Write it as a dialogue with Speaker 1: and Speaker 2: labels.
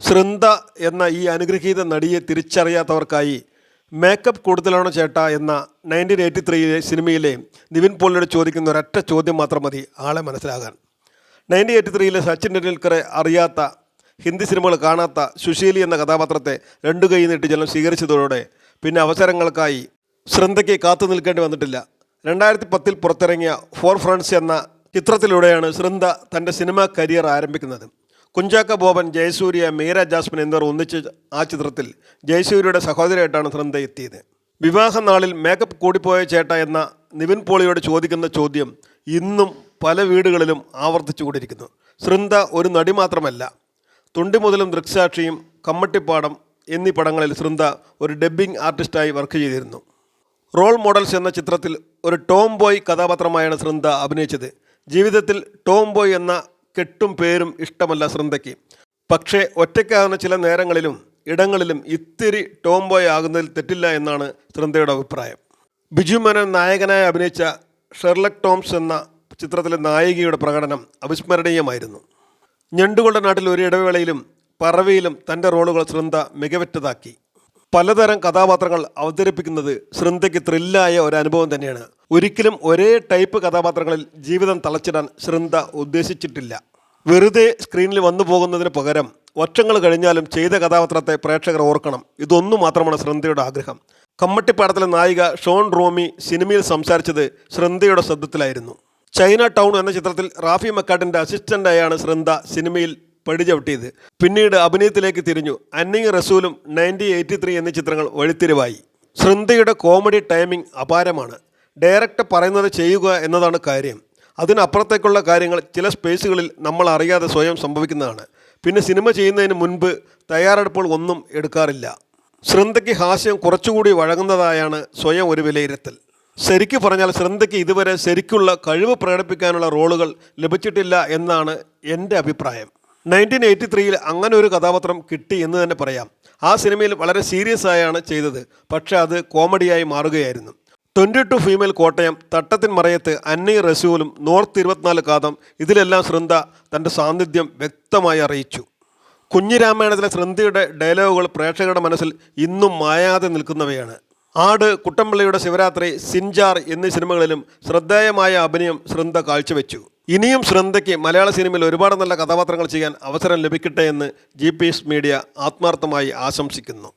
Speaker 1: ശൃന്ദ എന്ന ഈ അനുഗ്രഹീത നടിയെ തിരിച്ചറിയാത്തവർക്കായി മേക്കപ്പ് കൂടുതലാണോ ചേട്ടാ എന്ന 1983 സിനിമയിലെ നിവിൻ പോളിയോട് ചോദിക്കുന്ന ഒരൊറ്റ ചോദ്യം മാത്രം മതി ആളെ മനസ്സിലാകാൻ. 1983 സച്ചിൻ ടെണ്ടുൽക്കറെ അറിയാത്ത, ഹിന്ദി സിനിമകൾ കാണാത്ത സുശീലി എന്ന കഥാപാത്രത്തെ രണ്ടു കൈ നീട്ടി ജനം സ്വീകരിച്ചതോടെ പിന്നെ അവസരങ്ങൾക്കായി ശൃന്ദയ്ക്ക് കാത്തു നിൽക്കേണ്ടി വന്നിട്ടില്ല. 2010 പുറത്തിറങ്ങിയ ഫോർ ഫ്രണ്ട്സ് എന്ന ചിത്രത്തിലൂടെയാണ് ശൃന്ദ തൻ്റെ സിനിമാ കരിയർ ആരംഭിക്കുന്നത്. കുഞ്ചാക്ക ബോബൻ, ജയസൂര്യ, മീര ജാസ്മിൻ എന്നിവർ ഒന്നിച്ച് ആ ചിത്രത്തിൽ ജയസൂര്യയുടെ സഹോദരിയായിട്ടാണ് ശൃന്ദ എത്തിയത്. വിവാഹ നാളിൽ മേക്കപ്പ് കൂടിപ്പോയ ചേട്ട എന്ന നിവിൻ പോളിയോട് ചോദിക്കുന്ന ചോദ്യം ഇന്നും പല വീടുകളിലും ആവർത്തിച്ചുകൊണ്ടിരിക്കുന്നു. ശൃന്ദ ഒരു നടി മാത്രമല്ല. തുണ്ടി മുതലും, ദൃക്സാക്ഷിയും, കമ്മട്ടിപ്പാടം എന്നീ പടങ്ങളിൽ ശൃന്ദ ഒരു ഡബ്ബിംഗ് ആർട്ടിസ്റ്റായി വർക്ക് ചെയ്തിരുന്നു. റോൾ മോഡൽസ് എന്ന ചിത്രത്തിൽ ഒരു ടോം ബോയ് കഥാപാത്രമായാണ് ശൃന്ദ അഭിനയിച്ചത്. ജീവിതത്തിൽ ടോം ബോയ് എന്ന കെട്ടും പേരും ഇഷ്ടമല്ല ശൃന്ദയ്ക്ക്. പക്ഷേ ഒറ്റയ്ക്കാകുന്ന ചില നേരങ്ങളിലും ഇടങ്ങളിലും ഇത്തിരി ടോം ബോയ് ആകുന്നതിൽ തെറ്റില്ല എന്നാണ് ശൃന്ദയുടെ അഭിപ്രായം. ബിജു മേനോൻ നായകനായി അഭിനയിച്ച ഷെർലക് ടോംസ് എന്ന ചിത്രത്തിലെ നായികയുടെ പ്രകടനം അവിസ്മരണീയമായിരുന്നു. ഞണ്ടുകളുടെ നാട്ടിൽ ഒരു ഇടവേളയിലും പറവയിലും തൻ്റെ റോളുകൾ ശൃന്ദ മികവറ്റതാക്കി. പലതരം കഥാപാത്രങ്ങൾ അവതരിപ്പിക്കുന്നത് ശൃന്ദയ്ക്ക് ത്രില്ലായ ഒരു അനുഭവം തന്നെയാണ്. ഒരിക്കലും ഒരേ ടൈപ്പ് കഥാപാത്രങ്ങളിൽ ജീവിതം തളച്ചിടാൻ ശൃന്ദ ഉദ്ദേശിച്ചിട്ടില്ല. വെറുതെ സ്ക്രീനിൽ വന്നു പോകുന്നതിന് പകരം വർഷങ്ങൾ കഴിഞ്ഞാലും ചെയ്ത കഥാപാത്രത്തെ പ്രേക്ഷകർ ഓർക്കണം. ഇതൊന്നു മാത്രമാണ് ശൃന്ദയുടെ ആഗ്രഹം. കമ്മട്ടിപ്പാടത്തിലെ നായിക ഷോൺ റോമി സിനിമയിൽ സംസാരിച്ചത് ശൃന്ദയുടെ ശബ്ദത്തിലായിരുന്നു. ചൈന ടൗൺ എന്ന ചിത്രത്തിൽ റാഫി മക്കാട്ടിൻ്റെ അസിസ്റ്റൻ്റായാണ് ശൃന്ദ സിനിമയിൽ പടിചവിട്ടിയത്. പിന്നീട് അഭിനയത്തിലേക്ക് തിരിഞ്ഞു. അന്നിങ് റസൂലും 1983 എന്നീ ചിത്രങ്ങൾ വഴിത്തിരിവായി. ശൃന്ദയുടെ കോമഡി ടൈമിംഗ് അപാരമാണ്. ഡയറക്ടർ പറയുന്നത് ചെയ്യുക എന്നതാണ് കാര്യം. അതിനപ്പുറത്തേക്കുള്ള കാര്യങ്ങൾ ചില സ്പേസുകളിൽ നമ്മൾ അറിയാതെ സ്വയം സംഭവിക്കുന്നതാണ്. പിന്നെ സിനിമ ചെയ്യുന്നതിന് മുൻപ് തയ്യാറെടുപ്പുകൾ ഒന്നും എടുക്കാറില്ല. ശൃന്ദയ്ക്ക് ഹാസ്യം കുറച്ചുകൂടി വഴങ്ങുന്നതായാണ് സ്വയം ഒരു വിലയിരുത്തൽ. ശരിക്കു പറഞ്ഞാൽ ശൃന്ദയ്ക്ക് ഇതുവരെ ശരിക്കുള്ള കഴിവ് പ്രകടിപ്പിക്കാനുള്ള റോളുകൾ ലഭിച്ചിട്ടില്ല എന്നാണ് എൻ്റെ അഭിപ്രായം. 1983 അങ്ങനെ ഒരു കഥാപാത്രം കിട്ടി എന്ന് തന്നെ പറയാം. ആ സിനിമയിൽ വളരെ സീരിയസ് ആയാണ് ചെയ്തത്. പക്ഷേ അത് കോമഡിയായി മാറുകയായിരുന്നു. 22 ഫീമെയിൽ കോട്ടയം, തട്ടത്തിൻ മറയത്ത്, അന്നയും റസൂലും, നോർത്ത് 24 കാതം, ഇതിലെല്ലാം ശൃന്ദ തൻ്റെ സാന്നിധ്യം വ്യക്തമായി അറിയിച്ചു. കുഞ്ഞിരാമായണത്തിലെ ശൃന്ദയുടെ ഡയലോഗുകൾ പ്രേക്ഷകരുടെ മനസ്സിൽ ഇന്നും മായാതെ നിൽക്കുന്നവയാണ്. ആട്, കുട്ടമ്പിള്ളയുടെ ശിവരാത്രി, സിൻജാർ എന്നീ സിനിമകളിലും ശ്രദ്ധേയമായ അഭിനയം ശൃന്ദ കാഴ്ചവെച്ചു. ഇനിയും ശൃന്ദയ്ക്ക് മലയാള സിനിമയിൽ ഒരുപാട് നല്ല കഥാപാത്രങ്ങൾ ചെയ്യാൻ അവസരം ലഭിക്കട്ടെ എന്ന് GPS മീഡിയ ആത്മാർത്ഥമായി ആശംസിക്കുന്നു.